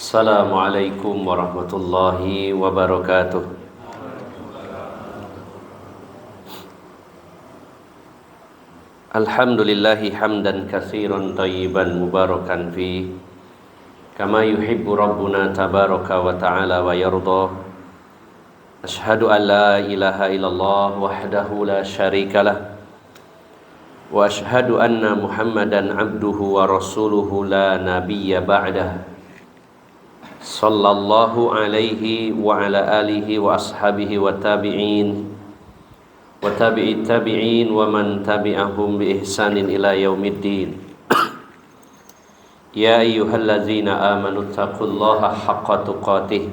Assalamualaikum warahmatullahi wabarakatuh. Alhamdulillahi hamdan katsiran thayyiban mubarakan fi kama yuhibbu rabbuna tabaraka wa ta'ala wa yarda. Ashhadu an la ilaha illallah wahdahu la syarikalah wa ashhadu anna Muhammadan abduhu wa rasuluhu la nabiyya ba'dah. Sallallahu alaihi wa ala alihi wa ashabihi wa tabi'in wa tabi'it tabi'in wa man tabi'ahum bi ihsanin ila yaumiddin. Ya ayyuhallazina amanu taqullaha haqqa tuqatih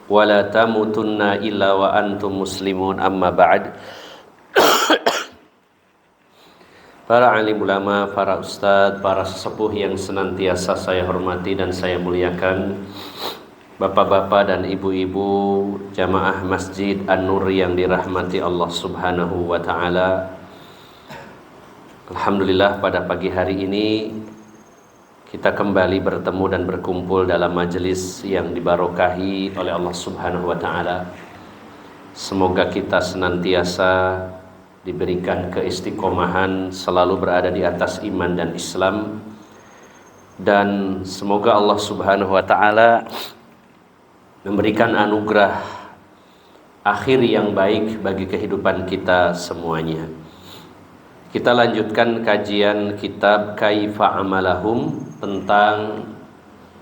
wa la tamutunna illa wa antum muslimun, amma ba'd. Para alim ulama, para ustadz, para sesepuh yang senantiasa saya hormati dan saya muliakan, bapak-bapak dan ibu-ibu jamaah Masjid An-Nur yang dirahmati Allah Subhanahu wa ta'ala. Alhamdulillah, pada pagi hari ini kita kembali bertemu dan berkumpul dalam majelis yang dibarokahi oleh Allah Subhanahu wa ta'ala. Semoga kita senantiasa diberikan keistiqomahan, selalu berada di atas iman dan Islam, dan semoga Allah Subhanahu wa ta'ala memberikan anugerah akhir yang baik bagi kehidupan kita semuanya. Kita lanjutkan kajian kitab Kaifa Amalahum tentang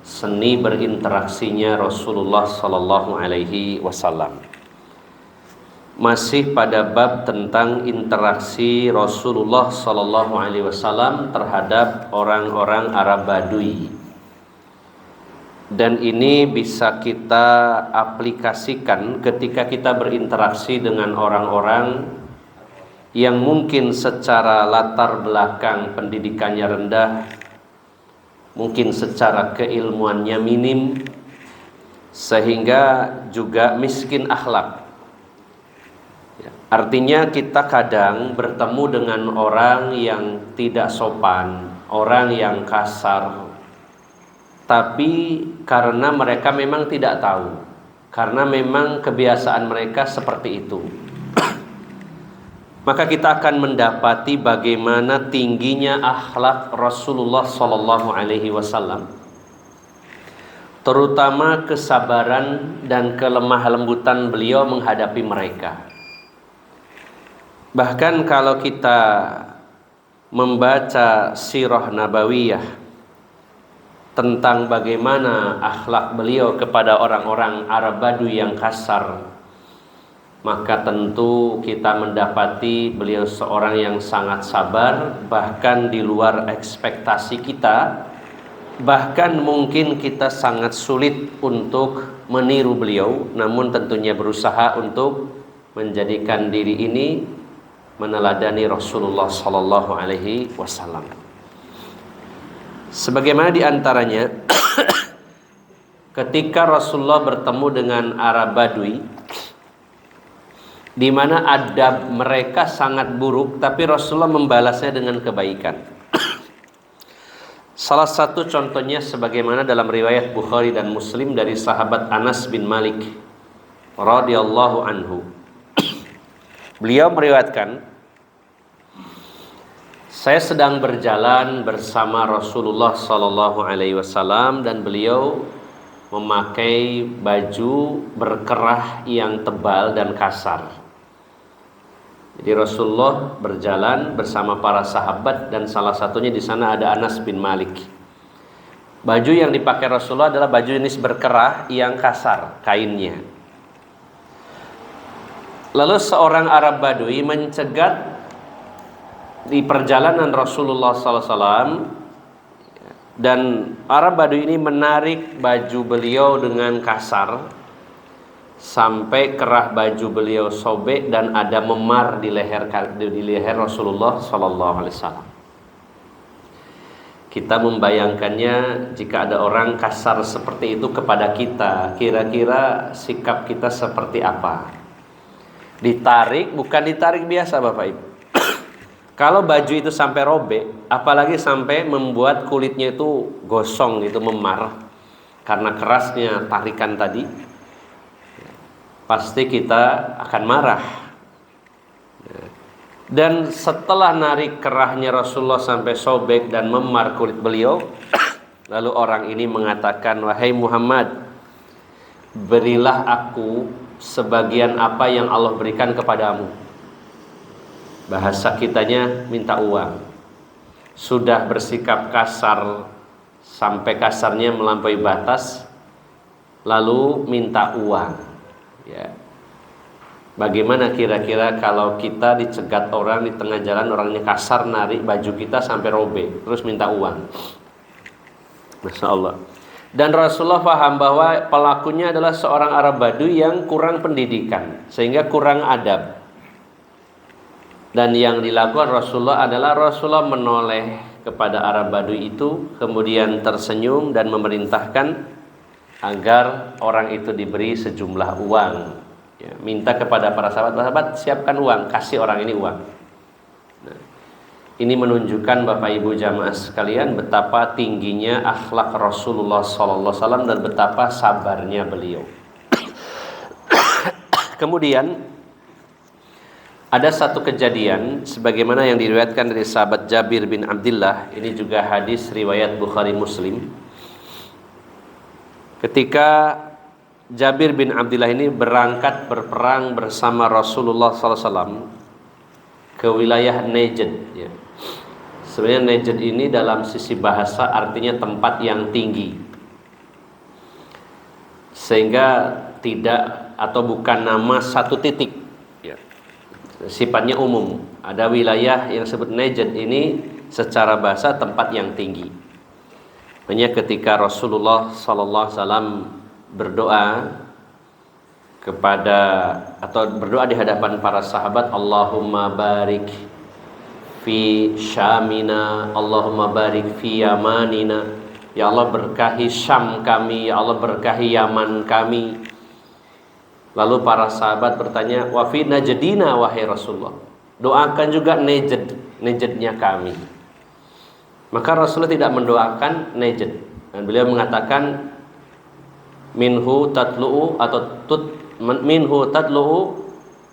seni berinteraksinya Rasulullah sallallahu alaihi wasallam. Masih pada bab tentang interaksi Rasulullah sallallahu alaihi wasallam terhadap orang-orang Arab Badui. Dan ini bisa kita aplikasikan ketika kita berinteraksi dengan orang-orang yang mungkin secara latar belakang pendidikannya rendah, mungkin secara keilmuannya minim, sehingga juga miskin akhlak. Artinya kita kadang bertemu dengan orang yang tidak sopan, orang yang kasar, tapi karena mereka memang tidak tahu, karena memang kebiasaan mereka seperti itu, maka kita akan mendapati bagaimana tingginya akhlak Rasulullah sallallahu alaihi wasallam, terutama kesabaran dan kelemah lembutan beliau menghadapi mereka. Bahkan kalau kita membaca sirah nabawiyah tentang bagaimana akhlak beliau kepada orang-orang Arab Badui yang kasar, maka tentu kita mendapati beliau seorang yang sangat sabar, bahkan di luar ekspektasi kita. Bahkan mungkin kita sangat sulit untuk meniru beliau, namun tentunya berusaha untuk menjadikan diri ini meneladani Rasulullah sallallahu alaihi wasallam. Sebagaimana diantaranya ketika Rasulullah bertemu dengan Arab Badui, di mana adab mereka sangat buruk, tapi Rasulullah membalasnya dengan kebaikan. Salah satu contohnya sebagaimana dalam riwayat Bukhari dan Muslim dari sahabat Anas bin Malik radhiyallahu anhu. Beliau meriwayatkan, saya sedang berjalan bersama Rasulullah sallallahu alaihi wasallam dan beliau memakai baju berkerah yang tebal dan kasar. Jadi Rasulullah berjalan bersama para sahabat dan salah satunya di sana ada Anas bin Malik. Baju yang dipakai Rasulullah adalah baju jenis berkerah yang kasar kainnya. Lalu seorang Arab Badui mencegat di perjalanan Rasulullah SAW, dan Arab Badui ini menarik baju beliau dengan kasar sampai kerah baju beliau sobek dan ada memar di leher Rasulullah SAW. Kita membayangkannya jika ada orang kasar seperti itu kepada kita, kira-kira sikap kita seperti apa? Ditarik, bukan ditarik biasa Bapak Ibu. Kalau baju itu sampai robek, apalagi sampai membuat kulitnya itu gosong, itu memar, karena kerasnya tarikan tadi, pasti kita akan marah. Dan setelah narik kerahnya Rasulullah sampai sobek dan memar kulit beliau, lalu orang ini mengatakan, wahai Muhammad, berilah aku sebagian apa yang Allah berikan kepadamu. Bahasa kitanya minta uang. Sudah bersikap kasar sampai kasarnya melampaui batas, lalu minta uang. Ya. Bagaimana kira-kira kalau kita dicegat orang di tengah jalan, orangnya kasar, narik baju kita sampai robek, terus minta uang? Masya Allah. Dan Rasulullah paham bahwa pelakunya adalah seorang Arab Baduy yang kurang pendidikan, sehingga kurang adab. Dan yang dilakukan Rasulullah adalah Rasulullah menoleh kepada Arab Baduy itu, kemudian tersenyum dan memerintahkan agar orang itu diberi sejumlah uang. Ya, minta kepada para sahabat siapkan uang, kasih orang ini uang. Nah, ini menunjukkan Bapak Ibu jamaah sekalian betapa tingginya akhlak Rasulullah SAW dan betapa sabarnya beliau. Kemudian ada satu kejadian sebagaimana yang diriwayatkan dari sahabat Jabir bin Abdullah. Ini juga hadis riwayat Bukhari Muslim. Ketika Jabir bin Abdullah ini berangkat berperang bersama Rasulullah SAW ke wilayah Najd. Ya. Sebenarnya Najd ini dalam sisi bahasa artinya tempat yang tinggi, sehingga tidak atau bukan nama satu titik. Ya. Sifatnya umum. Ada wilayah yang disebut Najd ini secara bahasa tempat yang tinggi. Makanya ketika Rasulullah SAW berdoa kepada atau berdoa di hadapan para sahabat, Allahumma barik fi syamina, Allahumma barik fi yamanina, ya Allah berkahi Syam kami, ya Allah berkahi Yaman kami. Lalu para sahabat bertanya, wa fi najdina wahai Rasulullah, doakan juga Najdnya kami. Maka Rasulullah tidak mendoakan Najd, dan beliau mengatakan minhu tatlu'u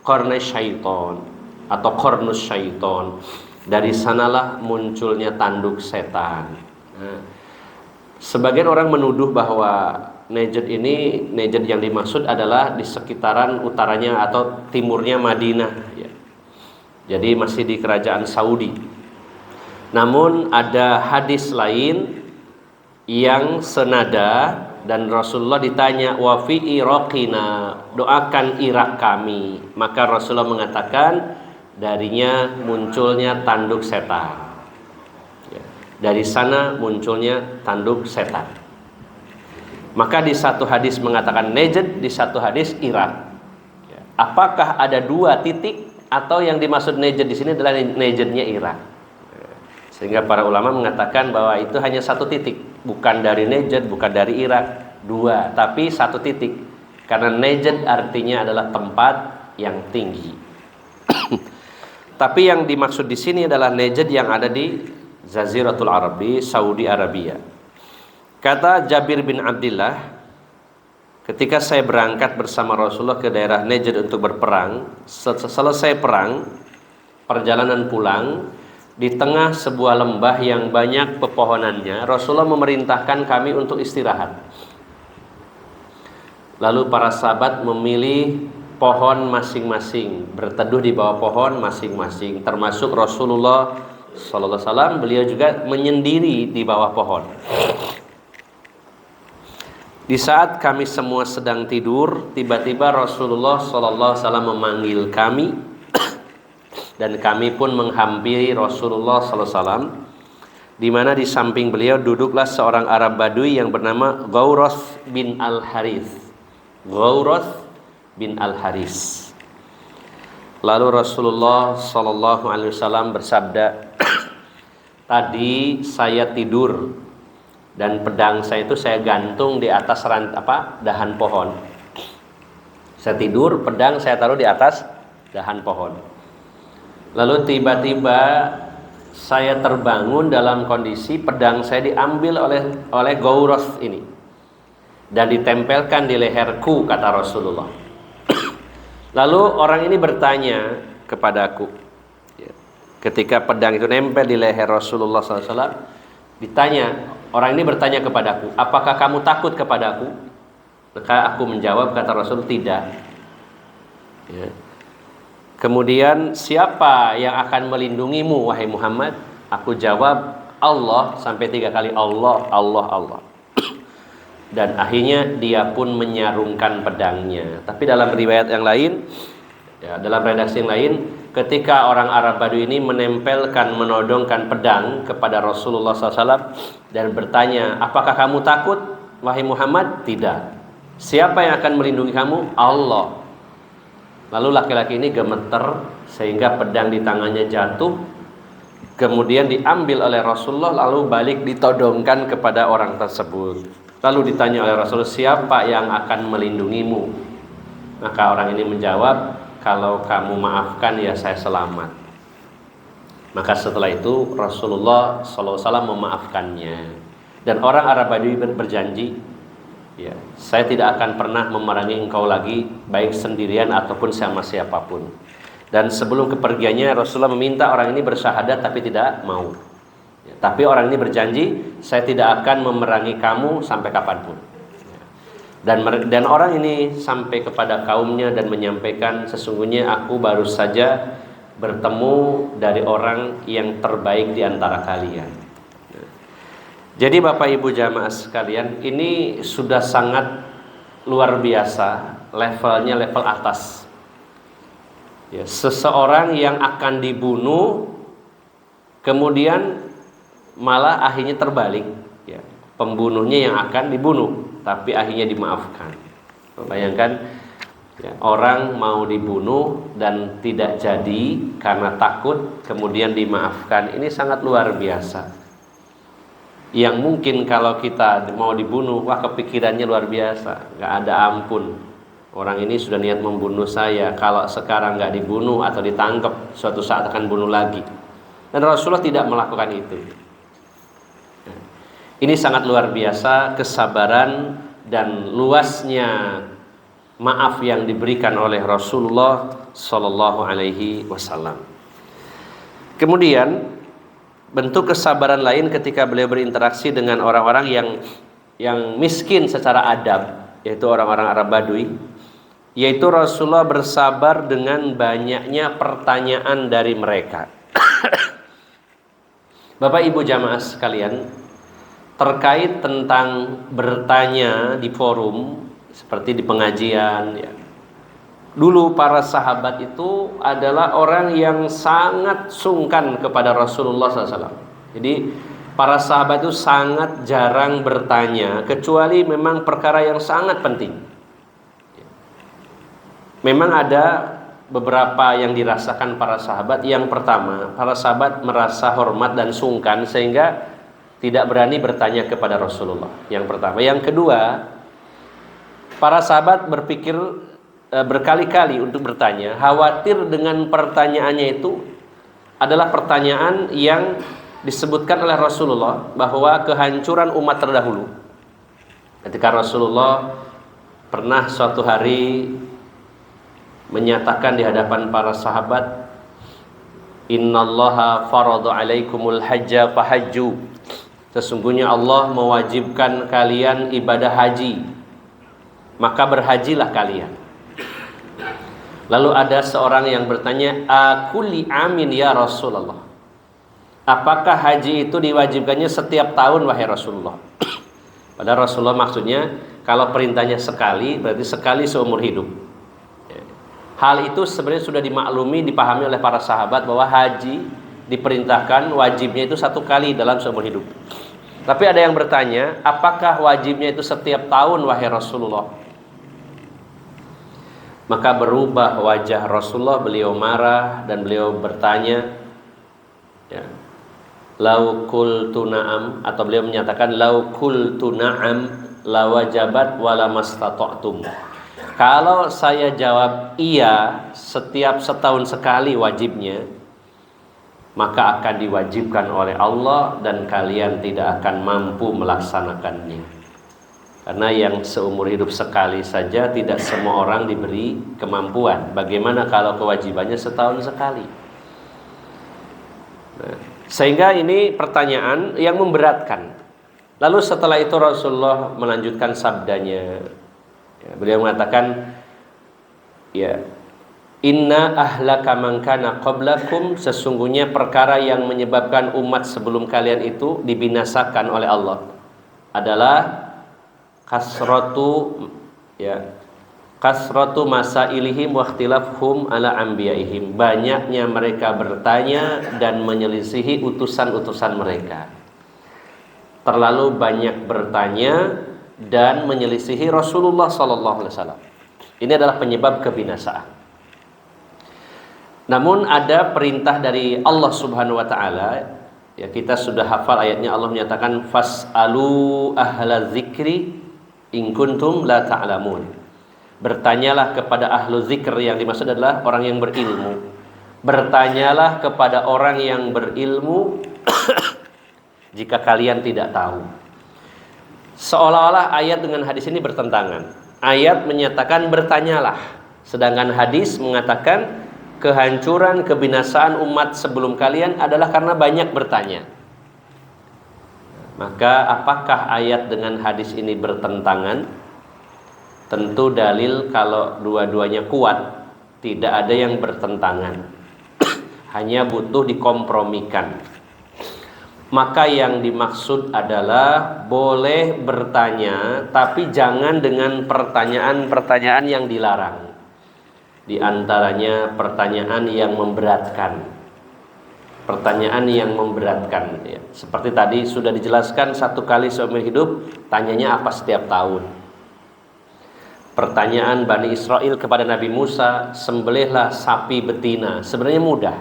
qarnus syaiton atau qarnus syaiton, dari sanalah munculnya tanduk setan. Nah, sebagian orang menuduh bahwa Najd yang dimaksud adalah di sekitaran utaranya atau timurnya Madinah, ya. Jadi masih di kerajaan Saudi. Namun ada hadis lain yang senada, dan Rasulullah ditanya, wa fi iraqina, doakan Irak kami. Maka Rasulullah mengatakan darinya munculnya tanduk setan. Ya, dari sana munculnya tanduk setan. Maka di satu hadis mengatakan Najd, di satu hadis Irak. Ya, apakah ada dua titik atau yang dimaksud Najd di sini adalah Najdnya Irak? Sehingga para ulama mengatakan bahwa itu hanya satu titik, bukan dari Najd, bukan dari Irak, dua, tapi satu titik. Karena Najd artinya adalah tempat yang tinggi. Tapi yang dimaksud di sini adalah Najd yang ada di Jaziratul Arab, di Saudi Arabia. Kata Jabir bin Abdullah, ketika saya berangkat bersama Rasulullah ke daerah Najd untuk berperang, selesai perang, perjalanan pulang, di tengah sebuah lembah yang banyak pepohonannya, Rasulullah memerintahkan kami untuk istirahat. Lalu para sahabat memilih pohon masing-masing, berteduh di bawah pohon masing-masing, termasuk Rasulullah SAW, beliau juga menyendiri di bawah pohon. Di saat kami semua sedang tidur, tiba-tiba Rasulullah SAW memanggil kami, dan kami pun menghampiri Rasulullah SAW, di mana di samping beliau duduklah seorang Arab Baduy yang bernama Ghawras bin Al-Harith. Ghawras bin Al-Harith. Lalu Rasulullah SAW bersabda, tadi saya tidur dan pedang saya itu saya gantung di atas dahan pohon. Saya tidur, pedang saya taruh di atas dahan pohon. Lalu tiba-tiba saya terbangun dalam kondisi pedang saya diambil oleh Ghawras ini. dan ditempelkan di leherku, kata Rasulullah. Lalu orang ini bertanya kepadaku, ketika pedang itu nempel di leher Rasulullah SAW, orang ini bertanya kepadaku, apakah kamu takut kepadaku? Maka aku menjawab, kata Rasul, tidak. Kemudian, siapa yang akan melindungimu, wahai Muhammad? Aku jawab, Allah, sampai 3 kali, Allah, Allah, Allah. Dan akhirnya dia pun menyarungkan pedangnya. Tapi dalam riwayat yang lain, dalam redaksi yang lain, ketika orang Arab Badui ini menodongkan pedang kepada Rasulullah SAW dan bertanya, apakah kamu takut, wahai Muhammad? Tidak. Siapa yang akan melindungi kamu? Allah. Lalu laki-laki ini gemeter sehingga pedang di tangannya jatuh, kemudian diambil oleh Rasulullah, lalu balik ditodongkan kepada orang tersebut. Lalu ditanya oleh Rasul, siapa yang akan melindungimu? Maka orang ini menjawab, kalau kamu maafkan ya saya selamat. Maka setelah itu Rasulullah SAW memaafkannya. Dan orang Arab Badui berjanji, saya tidak akan pernah memerangi engkau lagi, baik sendirian ataupun sama siapapun. Dan sebelum kepergiannya Rasulullah meminta orang ini bersyahadat, tapi tidak mau. Tapi orang ini berjanji, saya tidak akan memerangi kamu sampai kapanpun. Dan orang ini sampai kepada kaumnya dan menyampaikan, sesungguhnya aku baru saja bertemu dari orang yang terbaik di antara kalian. Jadi Bapak Ibu jamaah sekalian, ini sudah sangat luar biasa, levelnya level atas. Seseorang yang akan dibunuh, kemudian malah akhirnya terbalik, pembunuhnya yang akan dibunuh, tapi akhirnya dimaafkan. Bayangkan, orang mau dibunuh dan tidak jadi karena takut, kemudian dimaafkan. Ini sangat luar biasa. Yang mungkin kalau kita mau dibunuh, wah kepikirannya luar biasa, nggak ada ampun. Orang ini sudah niat membunuh saya, kalau sekarang nggak dibunuh atau ditangkap, suatu saat akan bunuh lagi. Dan Rasulullah tidak melakukan itu. Ini sangat luar biasa kesabaran dan luasnya maaf yang diberikan oleh Rasulullah Sallallahu Alaihi Wasallam. Kemudian bentuk kesabaran lain ketika beliau berinteraksi dengan orang-orang yang miskin secara adab, yaitu orang-orang Arab Badui, yaitu Rasulullah bersabar dengan banyaknya pertanyaan dari mereka. Bapak Ibu jamaah sekalian, terkait tentang bertanya di forum seperti di pengajian, dulu para sahabat itu adalah orang yang sangat sungkan kepada Rasulullah SAW. Jadi para sahabat itu sangat jarang bertanya, kecuali memang perkara yang sangat penting. Memang ada beberapa yang dirasakan para sahabat. Yang pertama, para sahabat merasa hormat dan sungkan sehingga tidak berani bertanya kepada Rasulullah. Yang pertama. Yang kedua, para sahabat berpikir berkali-kali untuk bertanya, khawatir dengan pertanyaannya itu adalah pertanyaan yang disebutkan oleh Rasulullah bahwa kehancuran umat terdahulu. Ketika Rasulullah pernah suatu hari menyatakan di hadapan para sahabat, innallaha farada alaikumul hajja fahajju. Sesungguhnya Allah mewajibkan kalian ibadah haji, maka berhajilah kalian. Lalu ada seorang yang bertanya, akulli amin ya Rasulullah, apakah haji itu diwajibkannya setiap tahun wahai Rasulullah? Padahal Rasulullah maksudnya kalau perintahnya sekali, berarti sekali seumur hidup. Hal itu sebenarnya sudah dimaklumi, dipahami oleh para sahabat bahwa haji diperintahkan wajibnya itu 1 kali dalam seumur hidup. Tapi ada yang bertanya, apakah wajibnya itu setiap tahun wahai Rasulullah? Maka berubah wajah Rasulullah, beliau marah dan beliau bertanya, lau qultu na'am, atau beliau menyatakan lau qultu na'am la wajabat wala mastata'tum. Kalau saya jawab iya, setiap setahun sekali wajibnya, maka akan diwajibkan oleh Allah dan kalian tidak akan mampu melaksanakannya. Karena yang seumur hidup sekali saja tidak semua orang diberi kemampuan. Bagaimana kalau kewajibannya setahun sekali? Nah, sehingga ini pertanyaan yang memberatkan. Lalu setelah itu Rasulullah melanjutkan sabdanya. Ya, beliau mengatakan, ya, inna ahlaka man kana qablakum, sesungguhnya perkara yang menyebabkan umat sebelum kalian itu dibinasakan oleh Allah adalah kasratu masailihim wa ikhtilafhum ala anbiyaihim, banyaknya mereka bertanya dan menyelisihi utusan-utusan mereka. Terlalu banyak bertanya dan menyelisihi Rasulullah sallallahu alaihi wasallam. Ini adalah penyebab kebinasaan. Namun ada perintah dari Allah Subhanahu wa taala, ya kita sudah hafal ayatnya. Allah menyatakan fas'alu ahla dzikri in kuntum la ta'lamun. Bertanyalah kepada ahlu zikr, yang dimaksud adalah orang yang berilmu. Bertanyalah kepada orang yang berilmu jika kalian tidak tahu. Seolah-olah ayat dengan hadis ini bertentangan. Ayat menyatakan bertanyalah, sedangkan hadis mengatakan kehancuran, kebinasaan umat sebelum kalian adalah karena banyak bertanya. Maka apakah ayat dengan hadis ini bertentangan? Tentu dalil kalau dua-duanya kuat, tidak ada yang bertentangan. Hanya butuh dikompromikan. Maka yang dimaksud adalah boleh bertanya, tapi jangan dengan pertanyaan-pertanyaan yang dilarang. Di antaranya pertanyaan yang memberatkan. Pertanyaan yang memberatkan, ya. Seperti tadi sudah dijelaskan, satu kali seumur hidup, tanyanya apa setiap tahun. Pertanyaan Bani Israel kepada Nabi Musa, sembelihlah sapi betina. Sebenarnya mudah,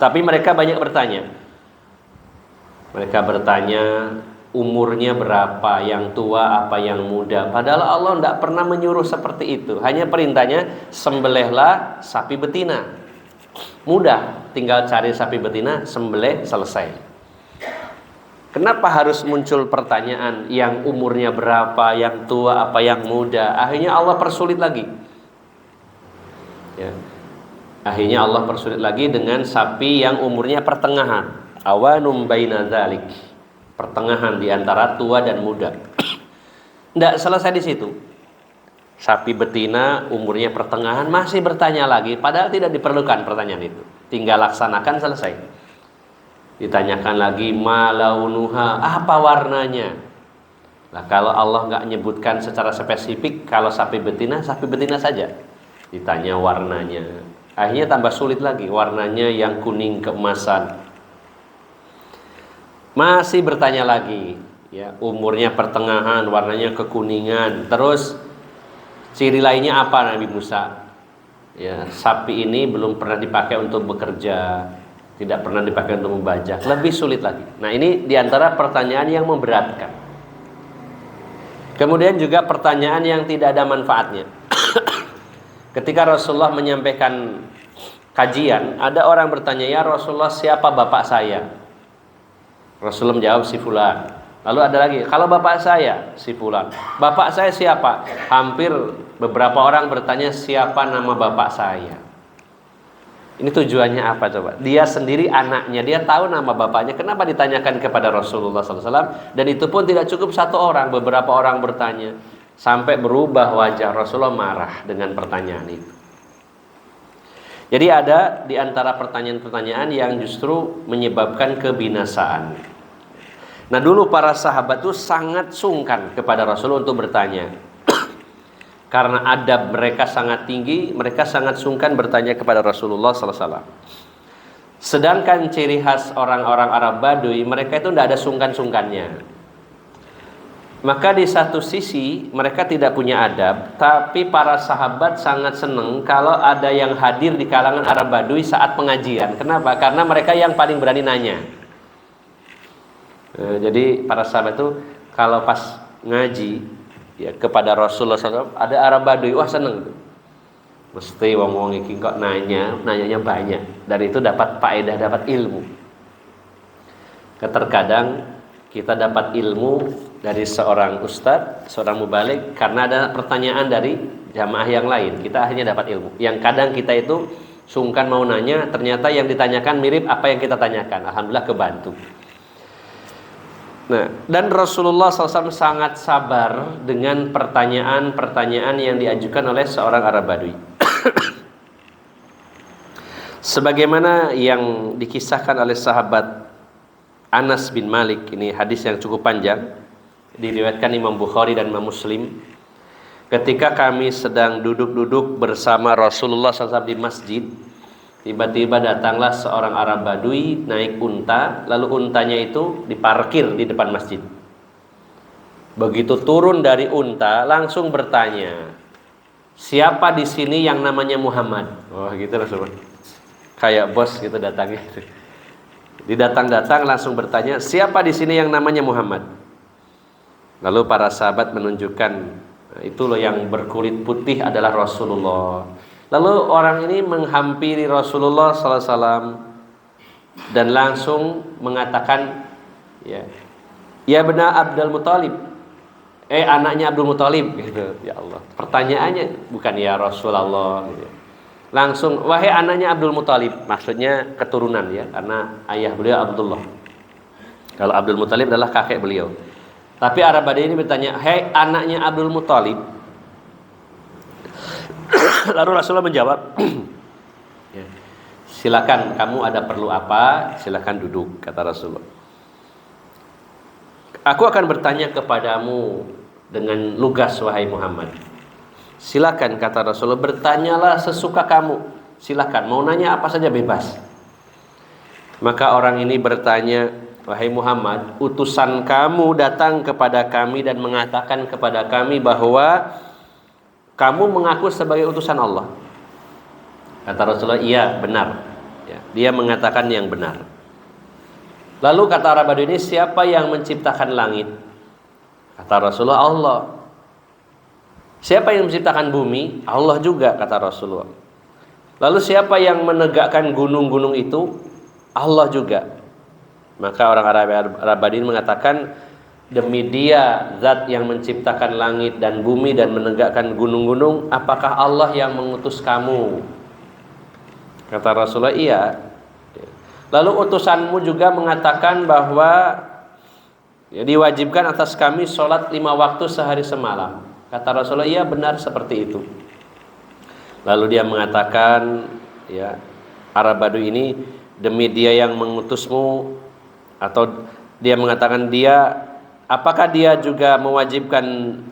tapi mereka banyak bertanya. Mereka bertanya umurnya berapa, yang tua apa yang muda. Padahal Allah tidak pernah menyuruh seperti itu. Hanya perintahnya sembelihlah sapi betina. Mudah, tinggal cari sapi betina, sembelih, selesai. Kenapa harus muncul pertanyaan yang umurnya berapa, yang tua apa yang muda? Akhirnya Allah persulit lagi, ya. Akhirnya Allah persulit lagi dengan sapi yang umurnya pertengahan, awanum baina dzalik, pertengahan di antara tua dan muda. Tidak selesai di situ. Sapi betina umurnya pertengahan masih bertanya lagi, padahal tidak diperlukan pertanyaan itu. Tinggal laksanakan, selesai. Ditanyakan lagi, ma launuha, apa warnanya? Nah, kalau Allah nggak nyebutkan secara spesifik, kalau sapi betina saja. Ditanya warnanya. Akhirnya tambah sulit lagi, warnanya yang kuning keemasan. Masih bertanya lagi, ya, umurnya pertengahan, warnanya kekuningan. Terus ciri lainnya apa Nabi Musa? Ya, sapi ini belum pernah dipakai untuk bekerja, tidak pernah dipakai untuk membajak. Lebih sulit lagi. Nah, ini diantara pertanyaan yang memberatkan. Kemudian juga pertanyaan yang tidak ada manfaatnya. Ketika Rasulullah menyampaikan kajian, ada orang bertanya, ya Rasulullah, siapa bapak saya? Rasulullah menjawab, si fulan. Lalu ada lagi, kalau bapak saya, si fulan. Bapak saya siapa? Hampir beberapa orang bertanya, siapa nama bapak saya? Ini tujuannya apa coba? Dia sendiri anaknya, dia tahu nama bapaknya. Kenapa ditanyakan kepada Rasulullah SAW? Dan itu pun tidak cukup satu orang, beberapa orang bertanya. Sampai berubah wajah Rasulullah marah dengan pertanyaan itu. Jadi ada di antara pertanyaan-pertanyaan yang justru menyebabkan kebinasaan. Nah, dulu para sahabat itu sangat sungkan kepada Rasulullah untuk bertanya. Karena adab mereka sangat tinggi, mereka sangat sungkan bertanya kepada Rasulullah SAW. Sedangkan ciri khas orang-orang Arab Baduy, mereka itu tidak ada sungkan-sungkannya. Maka di satu sisi mereka tidak punya adab, tapi para sahabat sangat senang kalau ada yang hadir di kalangan Arab Baduy saat pengajian. Kenapa? Karena mereka yang paling berani nanya. Jadi para sahabat itu kalau pas ngaji, ya, kepada Rasulullah SAW, ada Arab Baduy, wah seneng tuh. Mesti wong-wong iki kok nanyanya banyak. Dari itu dapat faedah, dapat ilmu. Terkadang kita dapat ilmu dari seorang ustadz, seorang mubaligh karena ada pertanyaan dari jamaah yang lain. Kita akhirnya dapat ilmu. Yang kadang kita itu sungkan mau nanya, ternyata yang ditanyakan mirip apa yang kita tanyakan. Alhamdulillah kebantu. Nah, dan Rasulullah SAW sangat sabar dengan pertanyaan-pertanyaan yang diajukan oleh seorang Arab Badui. Sebagaimana yang dikisahkan oleh sahabat Anas bin Malik, ini hadis yang cukup panjang, diriwayatkan Imam Bukhari dan Imam Muslim. Ketika kami sedang duduk-duduk bersama Rasulullah SAW di masjid, tiba-tiba datanglah seorang Arab Badui naik unta, lalu untanya itu diparkir di depan masjid. Begitu turun dari unta, langsung bertanya, siapa di sini yang namanya Muhammad? Oh gitu langsung, kayak bos gitu datangnya. Didatang-datang langsung bertanya, siapa di sini yang namanya Muhammad? Lalu para sahabat menunjukkan, itu loh yang berkulit putih adalah Rasulullah. Lalu orang ini menghampiri Rasulullah SAW dan langsung mengatakan, ya benar Abdul Muthalib, anaknya Abdul Muthalib, gitu. Ya Allah, pertanyaannya bukan ya Rasulullah, gitu. Langsung, wahai anaknya Abdul Muthalib, maksudnya keturunan ya, karena ayah beliau Abdullah. Kalau Abdul Muthalib adalah kakek beliau. Tapi Arab Badui ini bertanya, hei anaknya Abdul Muthalib. Lalu Rasulullah menjawab, silakan, kamu ada perlu apa? Silakan duduk, kata Rasulullah. Aku akan bertanya kepadamu dengan lugas, wahai Muhammad. Silakan, kata Rasulullah, bertanyalah sesuka kamu. Silakan, mau nanya apa saja bebas. Maka orang ini bertanya, wahai Muhammad, utusan kamu datang kepada kami dan mengatakan kepada kami bahwa kamu mengaku sebagai utusan Allah. Kata Rasulullah, iya benar. Dia mengatakan yang benar. Lalu kata Arab Badui ini, siapa yang menciptakan langit? Kata Rasulullah, Allah. Siapa yang menciptakan bumi? Allah juga, kata Rasulullah. Lalu siapa yang menegakkan gunung-gunung itu? Allah juga. Maka orang Arab Badui mengatakan, demi dia zat yang menciptakan langit dan bumi dan menegakkan gunung-gunung, apakah Allah yang mengutus kamu? Kata Rasulullah, iya. Lalu utusanmu juga mengatakan bahwa diwajibkan atas kami sholat 5 waktu sehari semalam. Kata Rasulullah, iya benar seperti itu. Lalu dia mengatakan, Arab Badui ini, demi dia yang mengutusmu, atau dia mengatakan apakah dia juga mewajibkan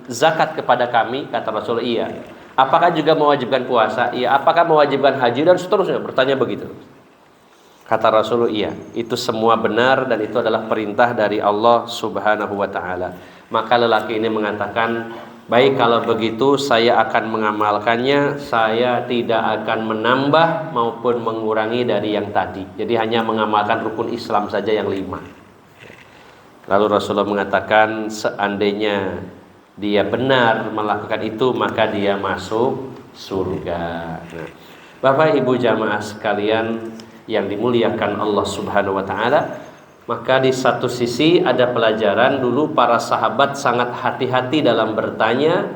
zakat kepada kami? Kata Rasulullah, iya. Apakah juga mewajibkan puasa? Iya. Apakah mewajibkan haji? Dan seterusnya, bertanya begitu. Kata Rasulullah, iya. Itu semua benar dan itu adalah perintah dari Allah Subhanahu wa ta'ala. Maka lelaki ini mengatakan, baik kalau begitu saya akan mengamalkannya. Saya tidak akan menambah maupun mengurangi dari yang tadi. Jadi hanya mengamalkan rukun Islam saja yang 5. Lalu Rasulullah mengatakan, seandainya dia benar melakukan itu, maka dia masuk surga. Nah, Bapak Ibu jamaah sekalian yang dimuliakan Allah Subhanahu wa ta'ala, maka di satu sisi ada pelajaran, dulu para sahabat sangat hati-hati dalam bertanya.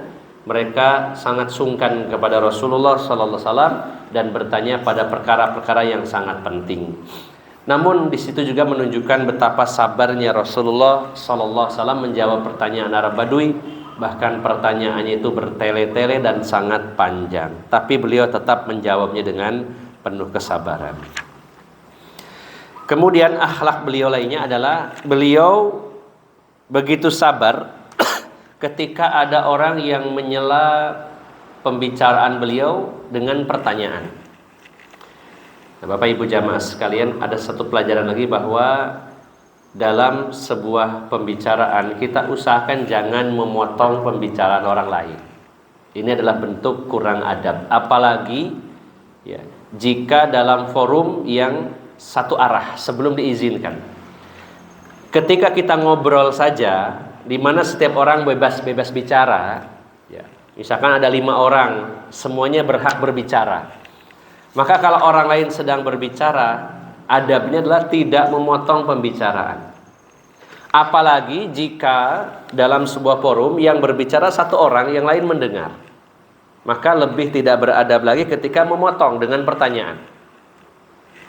Mereka sangat sungkan kepada Rasulullah SAW dan bertanya pada perkara-perkara yang sangat penting. Namun di situ juga menunjukkan betapa sabarnya Rasulullah SAW menjawab pertanyaan Arab Badui. Bahkan pertanyaannya itu bertele-tele dan sangat panjang. Tapi beliau tetap menjawabnya dengan penuh kesabaran. Kemudian akhlak beliau lainnya adalah beliau begitu sabar ketika ada orang yang menyela pembicaraan beliau dengan pertanyaan. Nah, Bapak Ibu jamaah sekalian, ada satu pelajaran lagi bahwa dalam sebuah pembicaraan kita usahakan jangan memotong pembicaraan orang lain. Ini adalah bentuk kurang adab, apalagi jika dalam forum yang satu arah sebelum diizinkan. Ketika kita ngobrol saja, di mana setiap orang bebas bicara, misalkan ada 5 orang, semuanya berhak berbicara. Maka kalau orang lain sedang berbicara, adabnya adalah tidak memotong pembicaraan. Apalagi jika dalam sebuah forum yang berbicara satu orang, yang lain mendengar, maka lebih tidak beradab lagi ketika memotong dengan pertanyaan.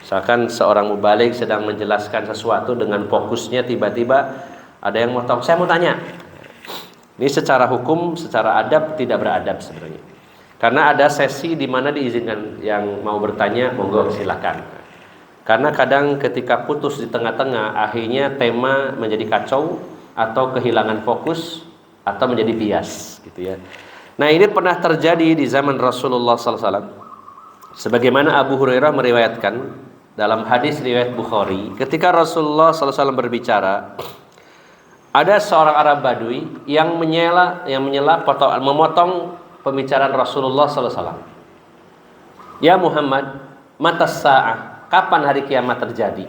Misalkan seorang mubalik sedang menjelaskan sesuatu dengan fokusnya, tiba-tiba ada yang motong, saya mau tanya. Ini secara hukum, secara adab tidak beradab sebenarnya. Karena ada sesi di mana diizinkan yang mau bertanya, monggo silakan. Karena kadang ketika putus di tengah-tengah, akhirnya tema menjadi kacau atau kehilangan fokus atau menjadi bias, gitu ya. Nah, ini pernah terjadi di zaman Rasulullah SAW. Sebagaimana Abu Hurairah meriwayatkan dalam hadis riwayat Bukhari, ketika Rasulullah SAW berbicara, ada seorang Arab Badui yang memotong pembicaraan Rasulullah SAW. Ya Muhammad, matas sa'ah, kapan hari kiamat terjadi?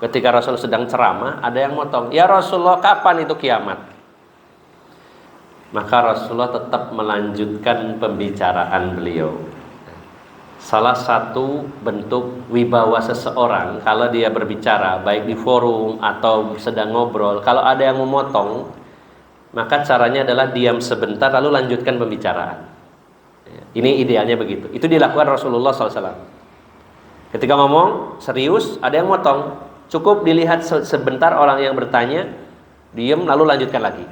Ketika Rasul sedang ceramah, ada yang motong, ya Rasulullah, kapan itu kiamat? Maka Rasulullah tetap melanjutkan pembicaraan beliau. Salah satu bentuk wibawa seseorang kalau dia berbicara, baik di forum atau sedang ngobrol, kalau ada yang memotong, maka caranya adalah diam sebentar lalu lanjutkan pembicaraan. Ini idealnya begitu. Itu dilakukan Rasulullah SAW. Ketika ngomong serius, ada yang motong, cukup dilihat sebentar orang yang bertanya, diam lalu lanjutkan lagi.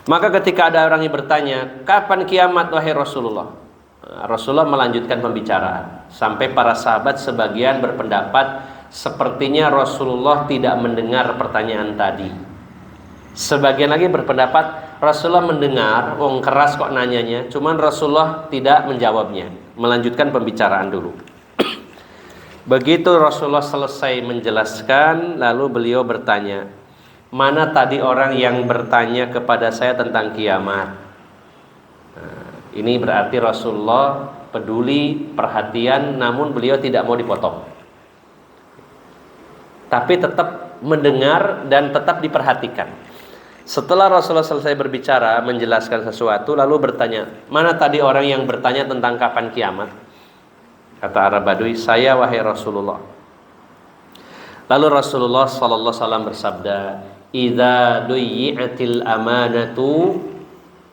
Maka ketika ada orang yang bertanya, kapan kiamat wahai Rasulullah? Rasulullah melanjutkan pembicaraan sampai para sahabat sebagian berpendapat sepertinya Rasulullah tidak mendengar pertanyaan tadi. Sebagian lagi berpendapat Rasulullah mendengar, wong keras kok nanyanya, cuman Rasulullah tidak menjawabnya, melanjutkan pembicaraan dulu. Begitu Rasulullah selesai menjelaskan, lalu beliau bertanya, mana tadi orang yang bertanya kepada saya tentang kiamat? Nah, ini berarti Rasulullah peduli, perhatian, namun beliau tidak mau dipotong. Tapi tetap mendengar dan tetap diperhatikan. Setelah Rasulullah selesai berbicara, menjelaskan sesuatu, lalu bertanya, mana tadi orang yang bertanya tentang kapan kiamat? Kata Arab Badui, saya wahai Rasulullah. Lalu Rasulullah SAW bersabda, idza duyi'atil amanatu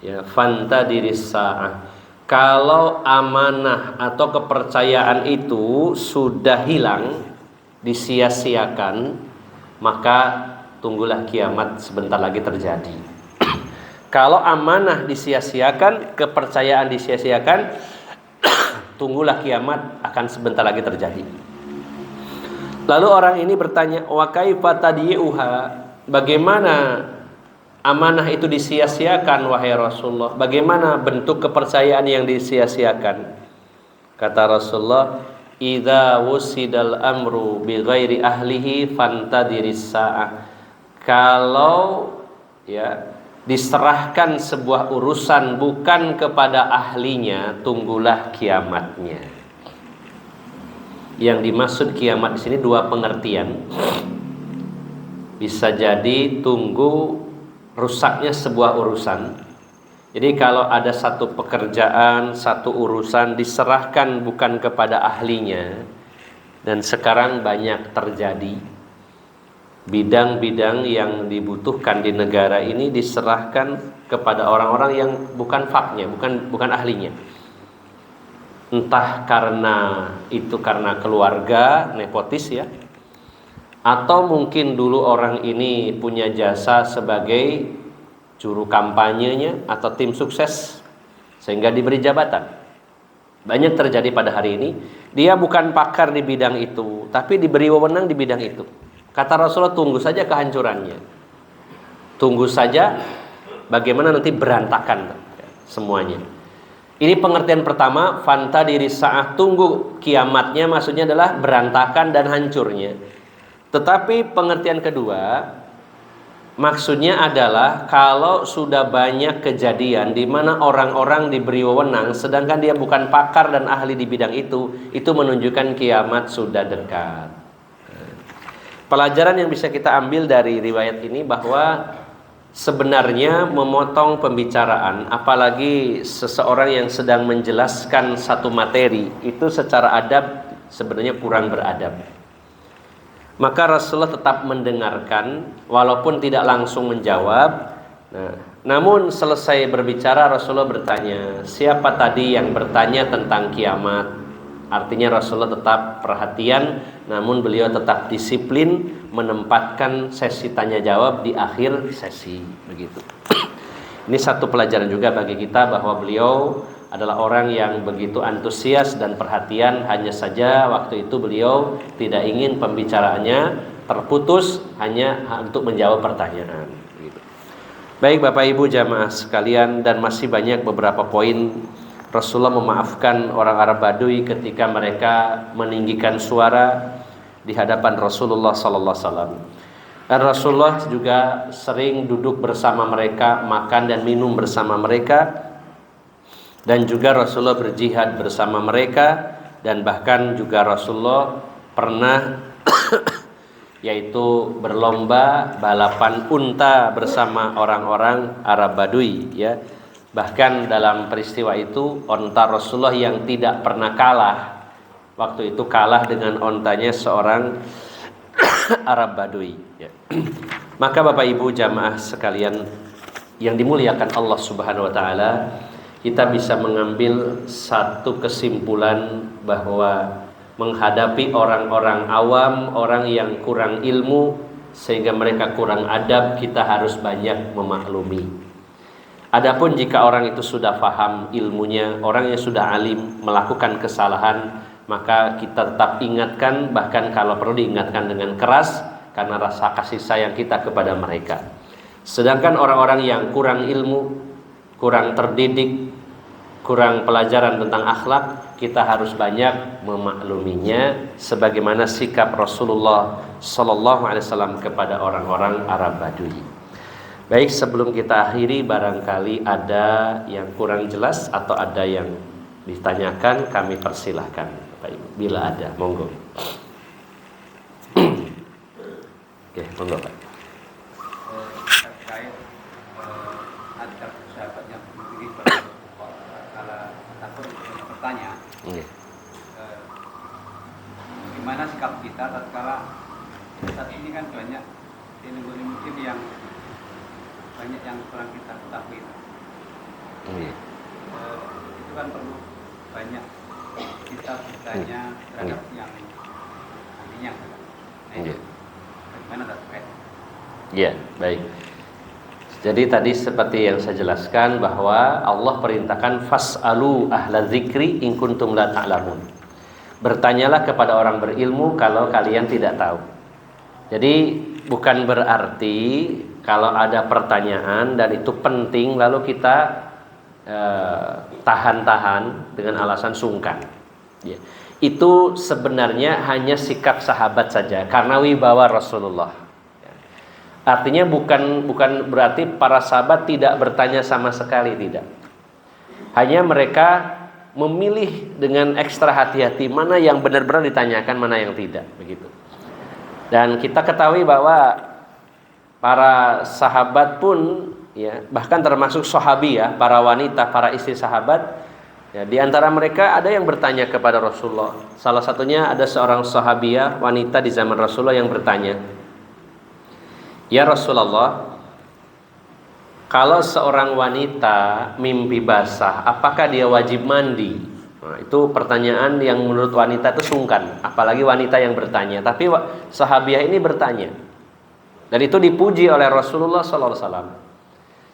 ya fantadiris sa'ah. Kalau amanah atau kepercayaan itu sudah hilang, disia-siakan, maka tunggulah kiamat sebentar lagi terjadi. Kalau amanah disia-siakan, kepercayaan disia-siakan, tunggulah kiamat akan sebentar lagi terjadi. Lalu orang ini bertanya, wa kaifa tadyi'uha? Bagaimana amanah itu disia-siakan wahai Rasulullah? Bagaimana bentuk kepercayaan yang disia-siakan? Kata Rasulullah, idza wusidal amru bi ghairi ahlihi fantadiris sa'ah. Kalau ya diserahkan sebuah urusan bukan kepada ahlinya, tunggulah kiamatnya. Yang dimaksud kiamat di sini dua pengertian. Bisa jadi tunggu rusaknya sebuah urusan. Jadi kalau ada satu pekerjaan, satu urusan diserahkan bukan kepada ahlinya, dan sekarang banyak terjadi, bidang-bidang yang dibutuhkan di negara ini diserahkan kepada orang-orang yang bukan faknya, bukan ahlinya. Entah karena keluarga nepotis ya, atau mungkin dulu orang ini punya jasa sebagai juru kampanyenya atau tim sukses sehingga diberi jabatan. Banyak terjadi pada hari ini, dia bukan pakar di bidang itu, tapi diberi wewenang di bidang itu. Kata Rasulullah, tunggu saja kehancurannya. Tunggu saja bagaimana nanti berantakan semuanya. Ini pengertian pertama, fantadiris sa'ah, tunggu kiamatnya, maksudnya adalah berantakan dan hancurnya. Tetapi pengertian kedua, maksudnya adalah kalau sudah banyak kejadian di mana orang-orang diberi wewenang sedangkan dia bukan pakar dan ahli di bidang itu menunjukkan kiamat sudah dekat. Pelajaran yang bisa kita ambil dari riwayat ini bahwa sebenarnya memotong pembicaraan, apalagi seseorang yang sedang menjelaskan satu materi, itu secara adab sebenarnya kurang beradab. Maka Rasulullah tetap mendengarkan walaupun tidak langsung menjawab. Nah, namun selesai berbicara Rasulullah bertanya, siapa tadi yang bertanya tentang kiamat? Artinya Rasulullah tetap perhatian, namun beliau tetap disiplin menempatkan sesi tanya jawab di akhir sesi, begitu. Ini satu pelajaran juga bagi kita bahwa beliau adalah orang yang begitu antusias dan perhatian. Hanya saja waktu itu beliau tidak ingin pembicaraannya terputus hanya untuk menjawab pertanyaan, begitu. Baik Bapak Ibu jamaah sekalian, dan masih banyak beberapa poin. Rasulullah memaafkan orang Arab Baduy ketika mereka meninggikan suara di hadapan Rasulullah sallallahu alaihi wasallam. Dan Rasulullah juga sering duduk bersama mereka, makan dan minum bersama mereka, dan juga Rasulullah berjihad bersama mereka, dan bahkan juga Rasulullah pernah yaitu berlomba balapan unta bersama orang-orang Arab Baduy, ya. Bahkan dalam peristiwa itu onta Rasulullah yang tidak pernah kalah, waktu itu kalah dengan ontanya seorang Arab Baduy, ya. Maka Bapak Ibu jamaah sekalian yang dimuliakan Allah Subhanahu wa taala, kita bisa mengambil satu kesimpulan bahwa menghadapi orang-orang awam, orang yang kurang ilmu sehingga mereka kurang adab, kita harus banyak memaklumi. Adapun jika orang itu sudah paham ilmunya, orang yang sudah alim melakukan kesalahan, maka kita tetap ingatkan, bahkan kalau perlu diingatkan dengan keras karena rasa kasih sayang kita kepada mereka. Sedangkan orang-orang yang kurang ilmu, kurang terdidik, kurang pelajaran tentang akhlak, kita harus banyak memakluminya sebagaimana sikap Rasulullah sallallahu alaihi wasallam kepada orang-orang Arab Baduy. Baik, sebelum kita akhiri, barangkali ada yang kurang jelas atau ada yang ditanyakan, kami persilahkan Bapak Ibu. Bila ada, monggo. Oke, monggo Pak. Terkait adab sahabat yang berdiri kalau takut bertanya, gimana sikap kita tatkala saat ini kan banyak di negeri muslim yang banyak yang kurang kita ketahui. Itu kan perlu banyak kita bertanya terhadap yang nantinya. Bagaimana terkait? Ya, baik. Jadi tadi seperti yang saya jelaskan bahwa Allah perintahkan fas'alu ahla dzikri in kuntum la ta'lamun. Bertanyalah kepada orang berilmu kalau kalian tidak tahu. Jadi bukan berarti kalau ada pertanyaan dan itu penting lalu kita tahan-tahan dengan alasan sungkan, ya. Itu sebenarnya hanya sikap sahabat saja karena wibawa Rasulullah, ya. Artinya bukan berarti para sahabat tidak bertanya sama sekali, tidak. Hanya mereka memilih dengan ekstra hati-hati mana yang benar-benar ditanyakan, mana yang tidak, begitu. Dan kita ketahui bahwa para sahabat pun, ya, bahkan termasuk sahabiyah, para wanita, para istri sahabat, ya, di antara mereka ada yang bertanya kepada Rasulullah. Salah satunya ada seorang sahabiyah wanita di zaman Rasulullah yang bertanya, "Ya Rasulullah, kalau seorang wanita mimpi basah, apakah dia wajib mandi?" Nah, itu pertanyaan yang menurut wanita itu sungkan, apalagi wanita yang bertanya. Tapi sahabiah ini bertanya, dan itu dipuji oleh Rasulullah SAW.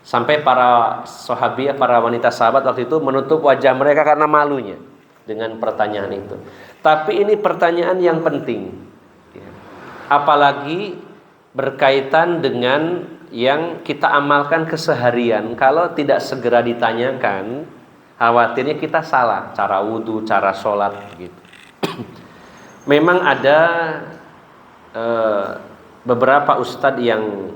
Sampai para sahabiah, para wanita sahabat waktu itu menutup wajah mereka karena malunya dengan pertanyaan itu. Tapi ini pertanyaan yang penting, apalagi berkaitan dengan yang kita amalkan keseharian. Kalau tidak segera ditanyakan, khawatirnya kita salah cara wudhu, cara sholat, gitu. Memang ada beberapa ustadz yang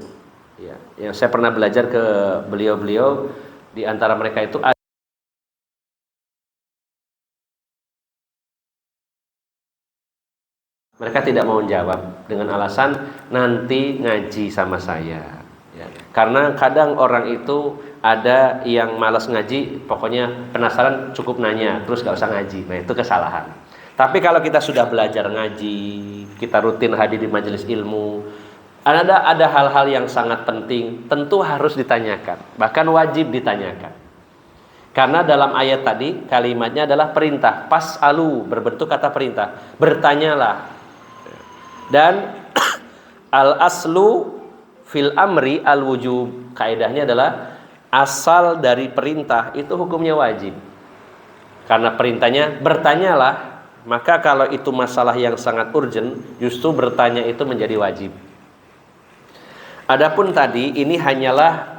saya pernah belajar ke beliau-beliau, di antara mereka itu mereka tidak mau jawab dengan alasan nanti ngaji sama saya, ya. Karena kadang orang itu ada yang malas ngaji, pokoknya penasaran cukup nanya terus gak usah ngaji. Nah, itu kesalahan. Tapi kalau kita sudah belajar ngaji, kita rutin hadir di majelis ilmu, ada hal-hal yang sangat penting, tentu harus ditanyakan, bahkan wajib ditanyakan. Karena dalam ayat tadi kalimatnya adalah perintah, pas'alu berbentuk kata perintah, bertanyalah. Dan al-aslu fil amri al-wujub, kaidahnya adalah asal dari perintah itu hukumnya wajib. Karena perintahnya bertanyalah, maka kalau itu masalah yang sangat urgent, justru bertanya itu menjadi wajib. Adapun tadi ini hanyalah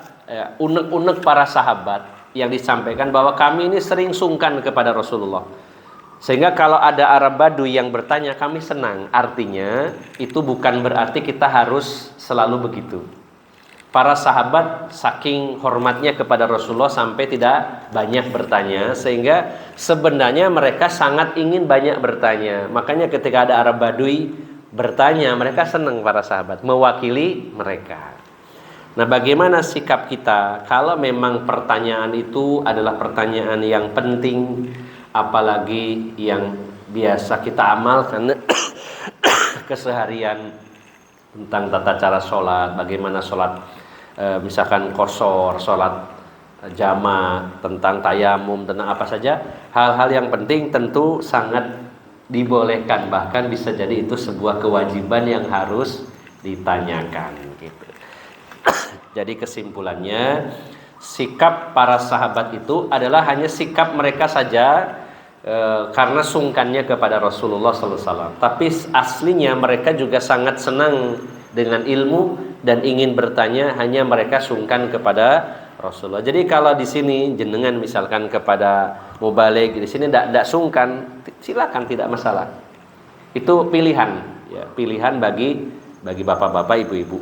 unek-unek para sahabat yang disampaikan bahwa kami ini sering sungkan kepada Rasulullah. Sehingga kalau ada Arab Badui yang bertanya, kami senang. Artinya itu bukan berarti kita harus selalu begitu. Para sahabat saking hormatnya kepada Rasulullah sampai tidak banyak bertanya, sehingga sebenarnya mereka sangat ingin banyak bertanya. Makanya ketika ada Arab Badui bertanya, mereka senang para sahabat mewakili mereka. Nah, bagaimana sikap kita kalau memang pertanyaan itu adalah pertanyaan yang penting, apalagi yang biasa kita amalkan keseharian, tentang tata cara sholat, bagaimana sholat misalkan qashar, sholat jamaah, tentang tayamum, tentang apa saja, hal-hal yang penting tentu sangat dibolehkan, bahkan bisa jadi itu sebuah kewajiban yang harus ditanyakan gitu. Jadi kesimpulannya, sikap para sahabat itu adalah hanya sikap mereka saja karena sungkannya kepada Rasulullah SAW. Tapi aslinya mereka juga sangat senang dengan ilmu dan ingin bertanya, hanya mereka sungkan kepada Rasulullah. Jadi kalau di sini jenengan misalkan kepada mubaligh di sini tidak sungkan, silakan, tidak masalah. Itu pilihan, ya, pilihan bagi bapak-bapak, ibu-ibu.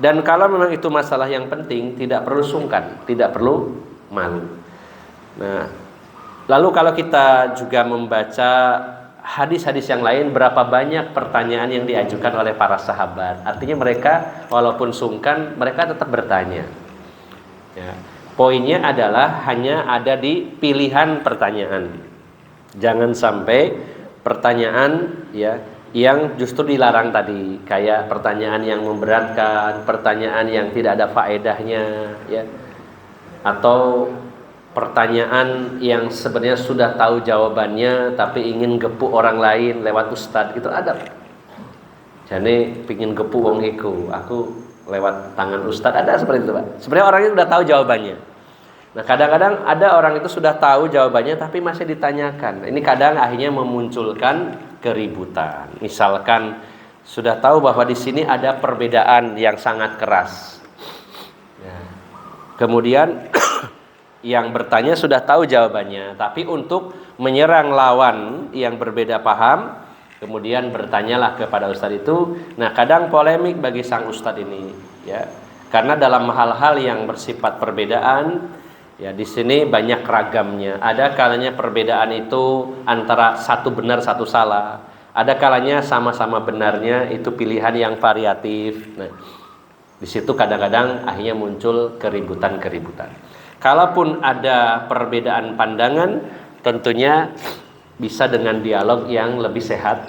Dan kalau memang itu masalah yang penting, tidak perlu sungkan, tidak perlu malu. Nah, lalu kalau kita juga membaca hadis-hadis yang lain, berapa banyak pertanyaan yang diajukan oleh para sahabat. Artinya mereka walaupun sungkan, mereka tetap bertanya. Ya. Poinnya adalah hanya ada di pilihan pertanyaan. Jangan sampai pertanyaan ya yang justru dilarang tadi, kayak pertanyaan yang memberatkan, pertanyaan yang tidak ada faedahnya, ya, atau pertanyaan yang sebenarnya sudah tahu jawabannya tapi ingin gepuk orang lain lewat ustadz, itu ada. Jadi pingin gepuk wong iku, aku lewat tangan ustadz, ada seperti itu, Pak. Sebenarnya orang itu sudah tahu jawabannya. Nah, kadang-kadang ada orang itu sudah tahu jawabannya tapi masih ditanyakan. Ini kadang akhirnya memunculkan keributan. Misalkan sudah tahu bahwa di sini ada perbedaan yang sangat keras. Ya. Kemudian yang bertanya sudah tahu jawabannya, tapi untuk menyerang lawan yang berbeda paham, kemudian bertanyalah kepada ustadz itu. Nah, kadang polemik bagi sang ustadz ini, ya, karena dalam hal-hal yang bersifat perbedaan, ya, di sini banyak ragamnya. Ada kalanya perbedaan itu antara satu benar satu salah. Ada kalanya sama-sama benarnya itu pilihan yang variatif. Nah, di situ kadang-kadang akhirnya muncul keributan-keributan. Kalaupun ada perbedaan pandangan, tentunya bisa dengan dialog yang lebih sehat.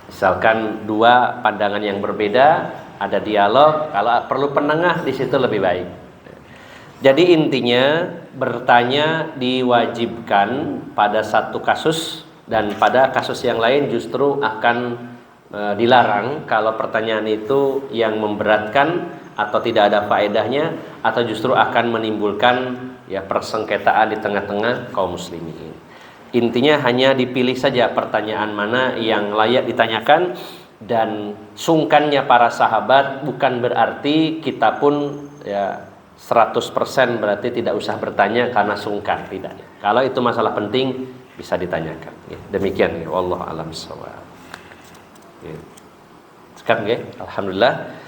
Misalkan dua pandangan yang berbeda, ada dialog. Kalau perlu penengah, di situ lebih baik. Jadi intinya bertanya diwajibkan pada satu kasus, dan pada kasus yang lain justru akan dilarang kalau pertanyaan itu yang memberatkan atau tidak ada faedahnya, atau justru akan menimbulkan ya persengketaan di tengah-tengah kaum muslimin. Intinya hanya dipilih saja pertanyaan mana yang layak ditanyakan, dan sungkannya para sahabat bukan berarti kita pun ya 100% berarti tidak usah bertanya karena sungkan, tidak. Kalau itu masalah penting bisa ditanyakan. Ya, demikian ya, wallahu a'lam bishawab. Ya. Sekarang ya, alhamdulillah.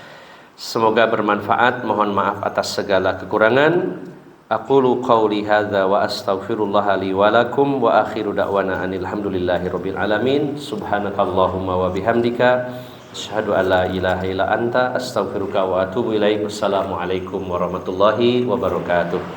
Semoga bermanfaat. Mohon maaf atas segala kekurangan. Aqulu qawli hadza wa astaghfirullah li wa lakum wa akhiru da'wana anil hamdulillahi rabbil alamin. Subhanakallahumma wa bihamdika asyhadu an la ilaha illa anta astaghfiruka wa atubu ilaik. Wassalamualaikum warahmatullahi wabarakatuh.